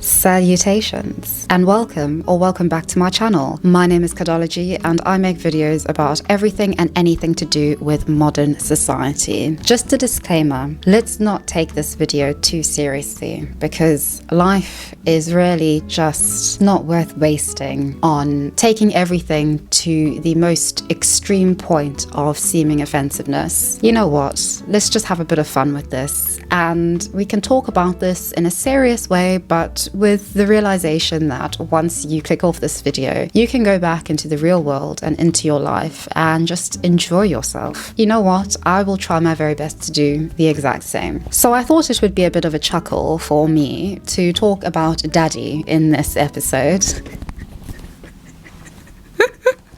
Salutations and welcome back to my channel. My name is Kadology and I make videos about everything and anything to do with modern society. Just a disclaimer, let's not take this video too seriously because life is really just not worth wasting on taking everything to the most extreme point of seeming offensiveness. You know what? Let's just have a bit of fun with this and we can talk about this in a serious way, but with the realization that once you click off this video, you can go back into the real world and into your life and just enjoy yourself. You know what? I will try my very best to do the exact same. So I thought it would be a bit of a chuckle for me to talk about daddy in this episode.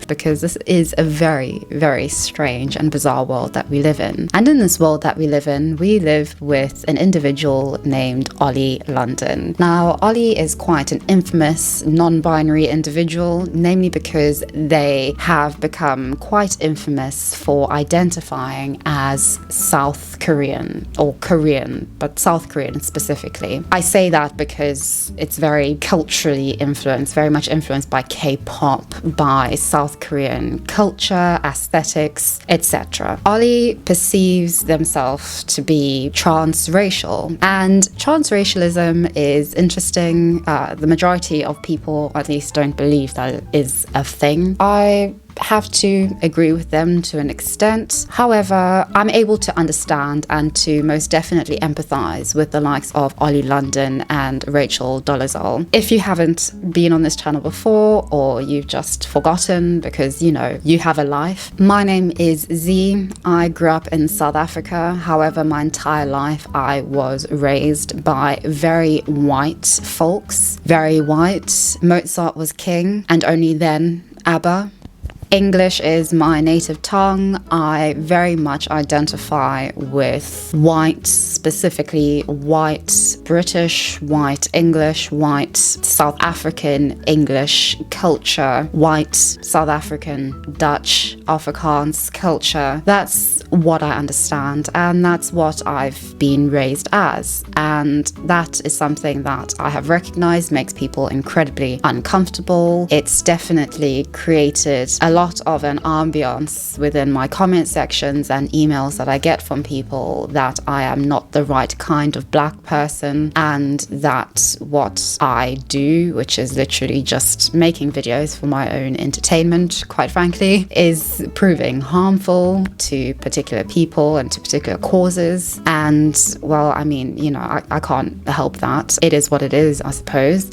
Because this is a very, very strange and bizarre world that we live in. And in this world that we live with an individual named Oli London. Now, Oli is quite an infamous non-binary individual, namely because they have become quite infamous for identifying as South Korean, or Korean, but South Korean specifically. I say that because it's very culturally influenced, very much influenced by K-pop, by South Korean culture, aesthetics, etc. Oli perceives themselves to be transracial, and transracialism is interesting. The majority of people, at least, don't believe that it is a thing. I have to agree with them to an extent. However, I'm able to understand and to most definitely empathize with the likes of Oli London and Rachel Dolezal. If you haven't been on this channel before, or you've just forgotten because, you know, you have a life, my name is Z. I grew up in South Africa. However, my entire life I was raised by very white folks. Very white. Mozart was king, and only then ABBA. English is my native tongue. I very much identify with white, specifically white British, white English, white South African English culture, white South African Dutch Afrikaans culture. That's what I understand, and that's what I've been raised as, and that is something that I have recognized makes people incredibly uncomfortable. It's definitely created a lot of an ambiance within my comment sections and emails that I get from people that I am not the right kind of black person, and that what I do, which is literally just making videos for my own entertainment, quite frankly, is proving harmful to particular people and to particular causes. And well, I mean, you know, I can't help that. It is what it is, I suppose.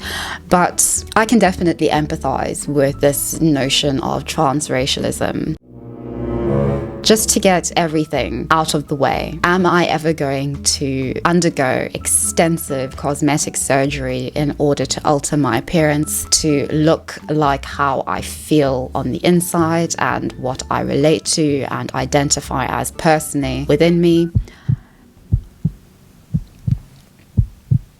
But I can definitely empathize with this notion of transracialism. Just to get everything out of the way, am I ever going to undergo extensive cosmetic surgery in order to alter my appearance to look like how I feel on the inside and what I relate to and identify as personally within me?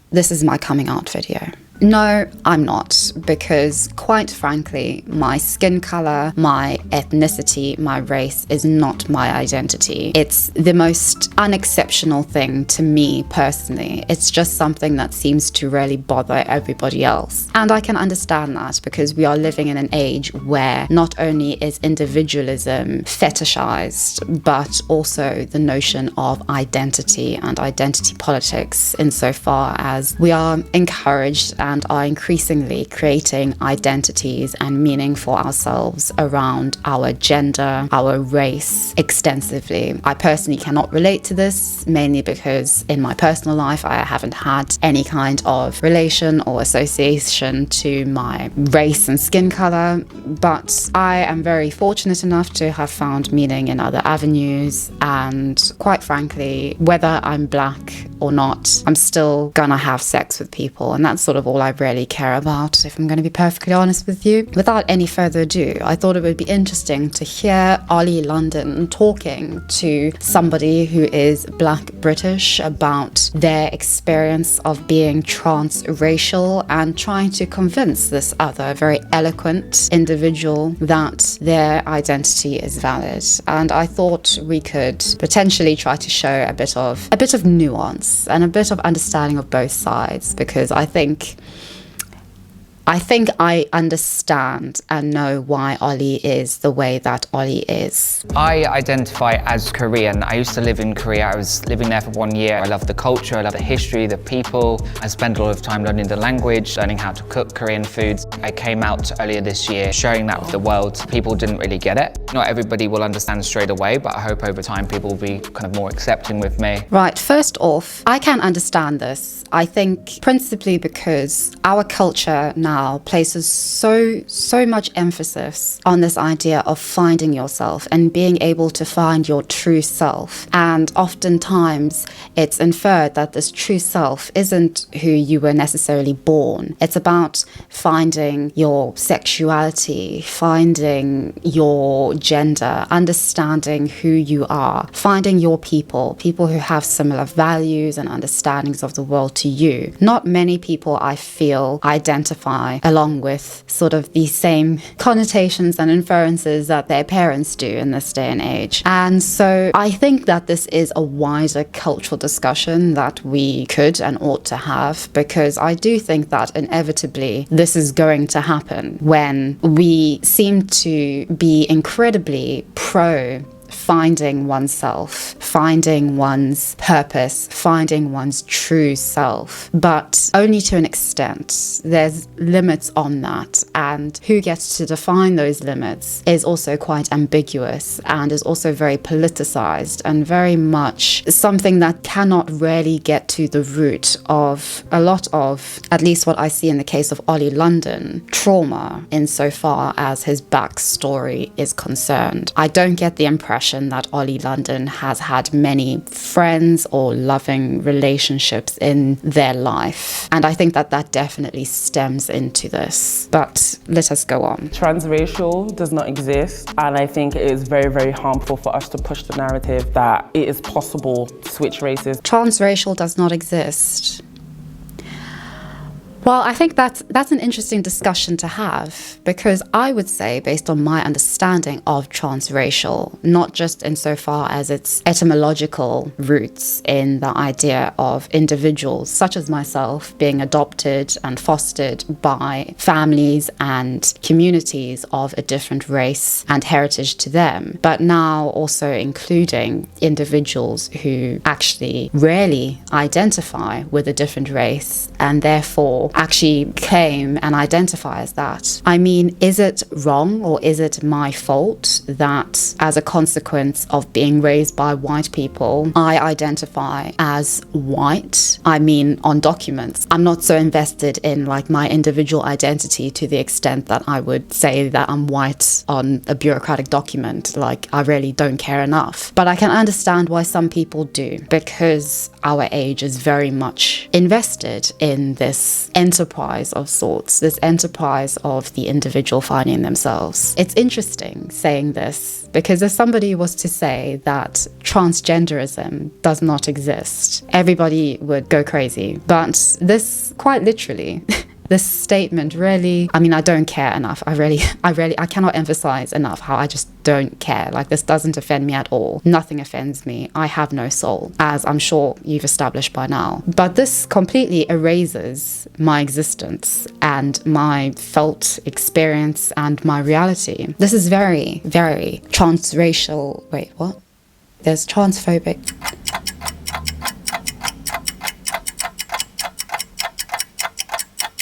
This is my coming out video. No, I'm not, because quite frankly, my skin color, my ethnicity, my race is not my identity. It's the most unexceptional thing to me personally. It's just something that seems to really bother everybody else. And I can understand that because we are living in an age where not only is individualism fetishized, but also the notion of identity and identity politics, insofar as we are encouraged and are increasingly creating identities and meaning for ourselves around our gender, our race, extensively. I personally cannot relate to this, mainly because in my personal life I haven't had any kind of relation or association to my race and skin color, but I am very fortunate enough to have found meaning in other avenues, and quite frankly, whether I'm black or not, I'm still gonna have sex with people, and that's sort of all I really care about, if I'm going to be perfectly honest with you. Without any further ado, I thought it would be interesting to hear Oli London talking to somebody who is Black British about their experience of being transracial and trying to convince this other very eloquent individual that their identity is valid. And I thought we could potentially try to show a bit of nuance nuance and a bit of understanding of both sides, because I think I understand and know why Oli is the way that Oli is. I identify as Korean. I used to live in Korea. I was living there for 1 year. I love the culture, I love the history, the people. I spent a lot of time learning the language, learning how to cook Korean foods. I came out earlier this year sharing that with the world. People didn't really get it. Not everybody will understand straight away, but I hope over time people will be kind of more accepting with me. Right, first off, I can understand this. I think principally because our culture now places so much emphasis on this idea of finding yourself and being able to find your true self. And oftentimes it's inferred that this true self isn't who you were necessarily born. It's about finding your sexuality, finding your gender, understanding who you are, finding your people who have similar values and understandings of the world to you. Not many people, I feel, identify along with sort of the same connotations and inferences that their parents do in this day and age. And so I think that this is a wider cultural discussion that we could and ought to have, because I do think that inevitably this is going to happen when we seem to be incredibly pro finding oneself, finding one's purpose, finding one's true self, but only to an extent. There's limits on that, and who gets to define those limits is also quite ambiguous and is also very politicized and very much something that cannot really get to the root of a lot of, at least what I see in the case of Oli London, trauma insofar as his backstory is concerned. I don't get the impression that Oli London has had many friends or loving relationships in their life. And I think that that definitely stems into this. But let us go on. Transracial does not exist. And I think it is very, very harmful for us to push the narrative that it is possible to switch races. Transracial does not exist. Well, I think that's an interesting discussion to have, because I would say, based on my understanding of transracial, not just insofar as its etymological roots in the idea of individuals such as myself being adopted and fostered by families and communities of a different race and heritage to them, but now also including individuals who actually rarely identify with a different race and therefore actually claim and identify as that. I mean, is it wrong or is it my fault that as a consequence of being raised by white people, I identify as white? I mean, on documents, I'm not so invested in like my individual identity to the extent that I would say that I'm white on a bureaucratic document. Like, I really don't care enough. But I can understand why some people do, because our age is very much invested in this enterprise of sorts, this enterprise of the individual finding themselves. It's interesting saying this, because if somebody was to say that transgenderism does not exist, everybody would go crazy. But this, quite literally, this statement really, I mean, I don't care enough. I cannot emphasize enough how I just don't care. Like, this doesn't offend me at all. Nothing offends me. I have no soul, as I'm sure you've established by now. But this completely erases my existence and my felt experience and my reality. This is very, very transracial. Wait, what? There's transphobic.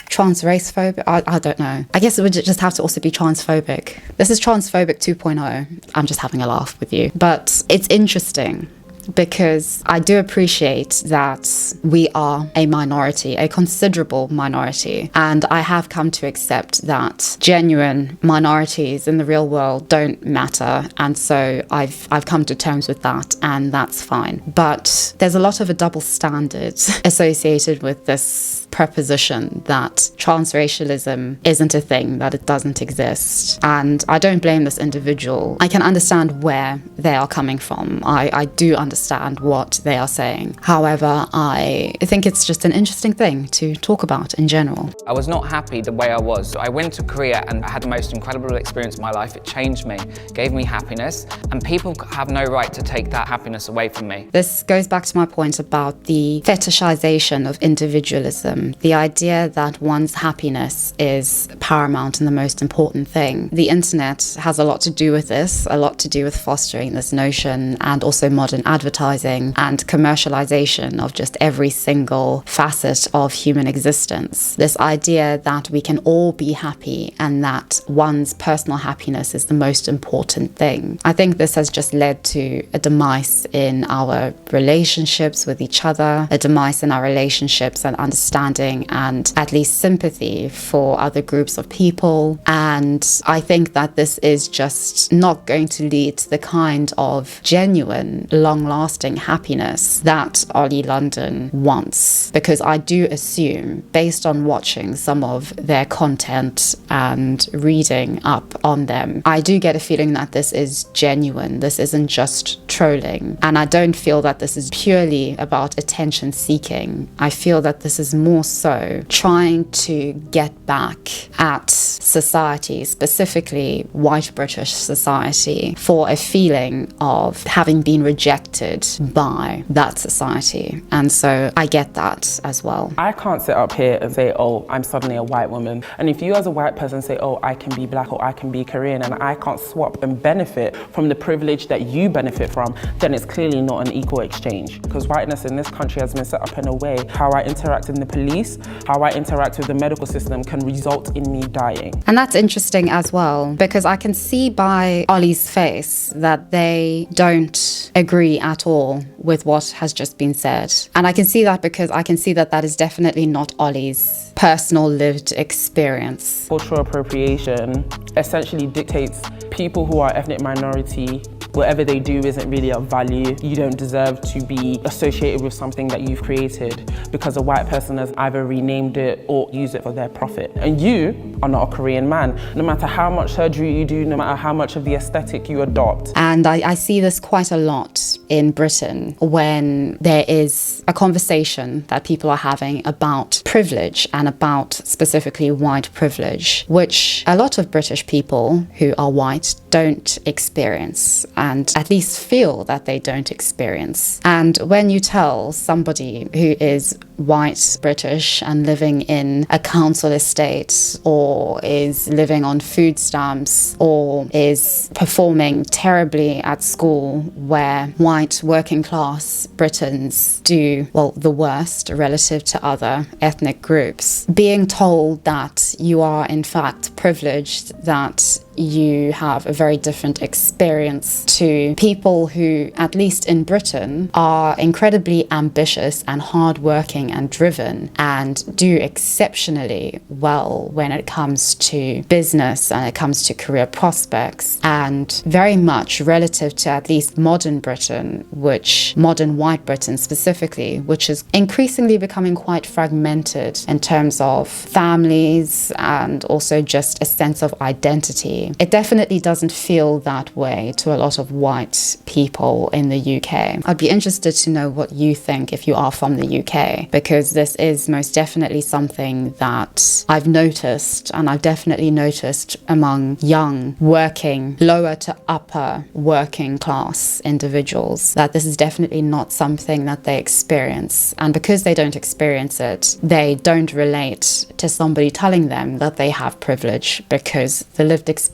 Transracephobic? I don't know. I guess it would just have to also be transphobic. This is transphobic 2.0. I'm just having a laugh with you. But it's interesting, because I do appreciate that we are a minority, a considerable minority, and I have come to accept that genuine minorities in the real world don't matter, and so I've come to terms with that, and that's fine. But there's a lot of a double standard associated with this preposition that transracialism isn't a thing, that it doesn't exist. And I don't blame this individual. I can understand where they are coming from. I do understand what they are saying. However, I think it's just an interesting thing to talk about in general. I was not happy the way I was. I went to Korea and I had the most incredible experience of my life. It changed me, gave me happiness, and people have no right to take that happiness away from me. This goes back to my point about the fetishization of individualism, the idea that one's happiness is paramount and the most important thing. The internet has a lot to do with this, a lot to do with fostering this notion, and also modern advertising and commercialization of just every single facet of human existence. This idea that we can all be happy and that one's personal happiness is the most important thing. I think this has just led to a demise in our relationships with each other, a demise in our relationships and understanding and at least sympathy for other groups of people. And I think that this is just not going to lead to the kind of genuine, long-lasting happiness that Oli London wants. Because I do assume, based on watching some of their content and reading up on them, I do get a feeling that this is genuine. This isn't just trolling. And I don't feel that this is purely about attention seeking. I feel that this is more so trying to get back at society, specifically white British society, for a feeling of having been rejected by that society. And so I get that as well. I can't sit up here and say, oh, I'm suddenly a white woman. And if you as a white person say, oh, I can be black or I can be Korean, and I can't swap and benefit from the privilege that you benefit from, then it's clearly not an equal exchange. Because whiteness in this country has been set up in a way, how I interact in the police, how I interact with the medical system can result in me dying. And that's interesting as well, because I can see by Oli's face that they don't agree at all with what has just been said. And I can see that because I can see that that is definitely not Oli's personal lived experience. Cultural appropriation essentially dictates people who are ethnic minority, whatever they do isn't really of value. You don't deserve to be associated with something that you've created because a white person has either renamed it or used it for their profit. And you are not a Korean man. No matter how much surgery you do, no matter how much of the aesthetic you adopt. And I see this quite a lot in Britain when there is a conversation that people are having about privilege and about specifically white privilege, which a lot of British people who are white don't experience, and at least feel that they don't experience. And when you tell somebody who is white British and living in a council estate, or is living on food stamps, or is performing terribly at school where white working class Britons do, well, the worst relative to other ethnic groups, being told that you are in fact privileged, that you have a very different experience to people who, at least in Britain, are incredibly ambitious and hardworking and driven and do exceptionally well when it comes to business and it comes to career prospects, and very much relative to at least modern Britain, which modern white Britain specifically, which is increasingly becoming quite fragmented in terms of families and also just a sense of identity. It definitely doesn't feel that way to a lot of white people in the UK. I'd be interested to know what you think if you are from the UK, because this is most definitely something that I've noticed, and I've definitely noticed among young, working, lower to upper working class individuals, that this is definitely not something that they experience. And because they don't experience it, they don't relate to somebody telling them that they have privilege, because the lived experience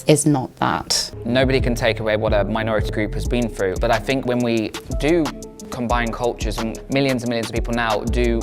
is not that. Nobody can take away what a minority group has been through, but I think when we do combine cultures, and millions of people now do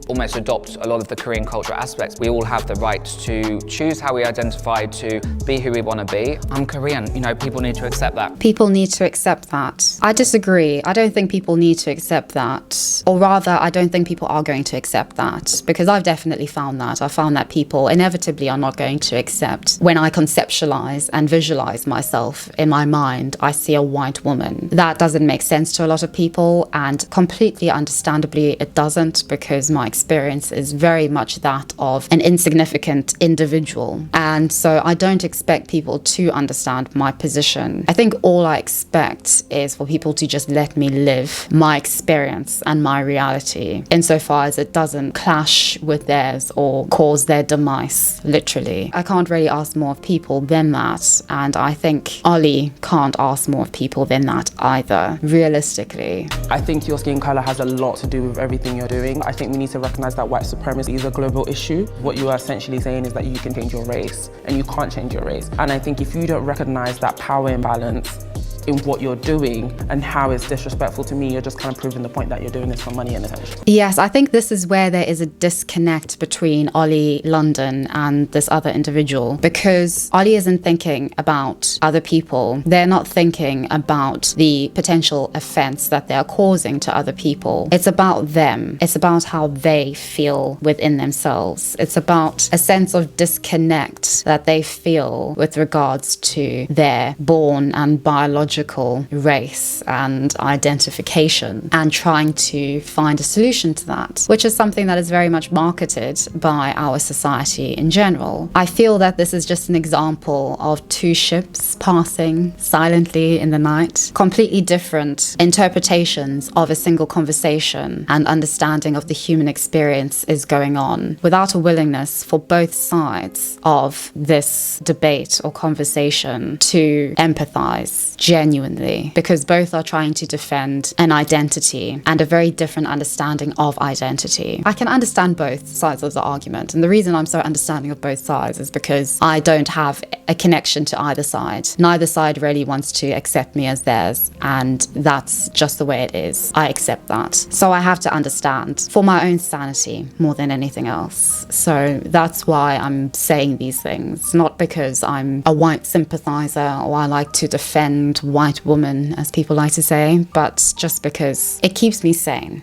almost adopt a lot of the Korean cultural aspects, we all have the right to choose how we identify, to be who we want to be. I'm Korean, you know, people need to accept that. People need to accept that. I disagree. I don't think people need to accept that. Or rather, I don't think people are going to accept that, because I've definitely found that. I found that people inevitably are not going to accept. When I conceptualize and visualize myself in my mind, I see a white woman. That doesn't make sense to a lot of people, and completely understandably it doesn't, because my experience is very much that of an insignificant individual. And so I don't expect people to understand my position. I think all I expect is for people to just let me live my experience and my reality, insofar as it doesn't clash with theirs or cause their demise, literally. I can't really ask more of people than that, and I think Oli can't ask more of people than that either, realistically. I think your skin colour has a lot to do with everything you're doing. I think we need to recognise that white supremacy is a global issue. What you are essentially saying is that you can change your race, and you can't change your race. And I think if you don't recognise that power imbalance in what you're doing and how it's disrespectful to me, you're just kind of proving the point that you're doing this for money and attention. Yes, I think this is where there is a disconnect between Oli London and this other individual, because Oli isn't thinking about other people. They're not thinking about the potential offense that they're causing to other people. It's about them. It's about how they feel within themselves. It's about a sense of disconnect that they feel with regards to their born and biological race and identification, and trying to find a solution to that, which is something that is very much marketed by our society in general. I feel that this is just an example of two ships passing silently in the night, completely different interpretations of a single conversation and understanding of the human experience is going on, without a willingness for both sides of this debate or conversation to empathize genuinely, because both are trying to defend an identity and a very different understanding of identity. I can understand both sides of the argument, and the reason I'm so understanding of both sides is because I don't have a connection to either side. Neither side really wants to accept me as theirs, and that's just the way it is. I accept that. So I have to understand for my own sanity more than anything else. So that's why I'm saying these things, not because I'm a white sympathizer or I like to defend white woman, as people like to say, but just because it keeps me sane.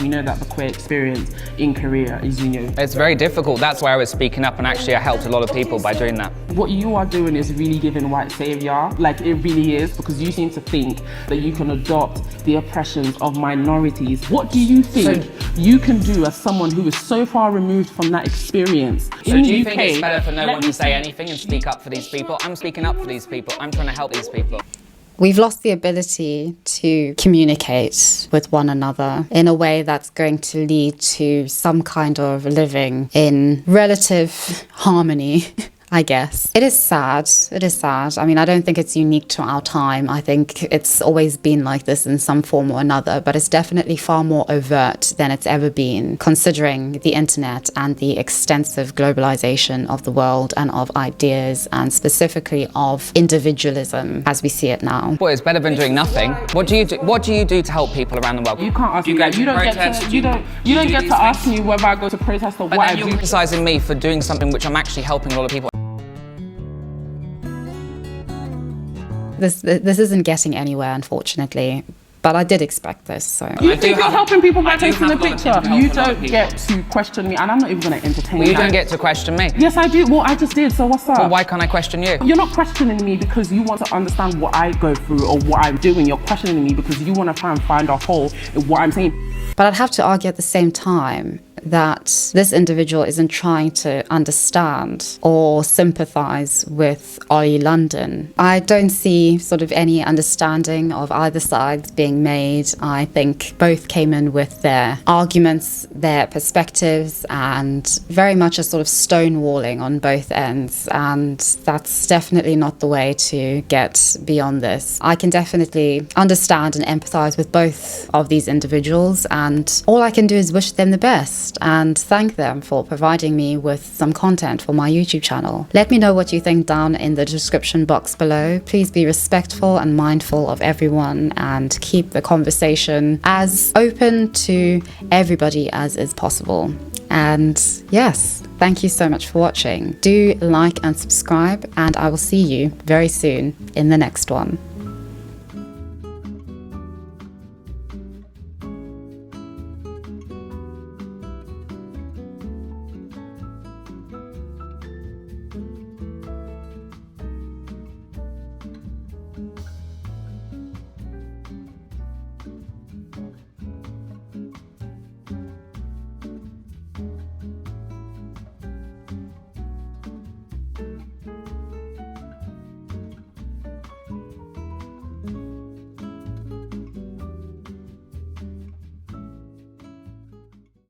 We know that the queer experience in Korea is, It's very difficult. That's why I was speaking up, and actually I helped a lot of people by doing that. What you are doing is really giving white saviour, like it really is, because you seem to think that you can adopt the oppressions of minorities. What do you think you can do as someone who is so far removed from that experience? So do you think it's better for no one to say anything and speak up for these people? I'm speaking up for these people. I'm trying to help these people. We've lost the ability to communicate with one another in a way that's going to lead to some kind of living in relative harmony, I guess. It is sad. It is sad. I mean, I don't think it's unique to our time. I think it's always been like this in some form or another, but it's definitely far more overt than it's ever been, considering the internet and the extensive globalization of the world and of ideas, and specifically of individualism as we see it now. Well, it's better than doing nothing. What do you do? What do you do to help people around the world? You can't ask me that. You don't get to ask me whether I go to protest or what I do. You're criticizing me for doing something which I'm actually helping a lot of people. This isn't getting anywhere, unfortunately, but I did expect this, so. You think you're helping people by taking a picture? You don't get to question me, and I'm not even going to entertain Well, you don't get to question me. Yes, I do. Well, I just did, so what's up? Well, why can't I question you? You're not questioning me because you want to understand what I go through or what I'm doing. You're questioning me because you want to try and find a hole in what I'm saying. But I'd have to argue at the same time that this individual isn't trying to understand or sympathize with Oli London. I don't see sort of any understanding of either side being made. I think both came in with their arguments, their perspectives, and very much a sort of stonewalling on both ends. And that's definitely not the way to get beyond this. I can definitely understand and empathize with both of these individuals, and all I can do is wish them the best and thank them for providing me with some content for my YouTube channel. Let me know what you think down in the description box below. Please be respectful and mindful of everyone, and keep the conversation as open to everybody as is possible. And yes, thank you so much for watching. Do like and subscribe, and I will see you very soon in the next one.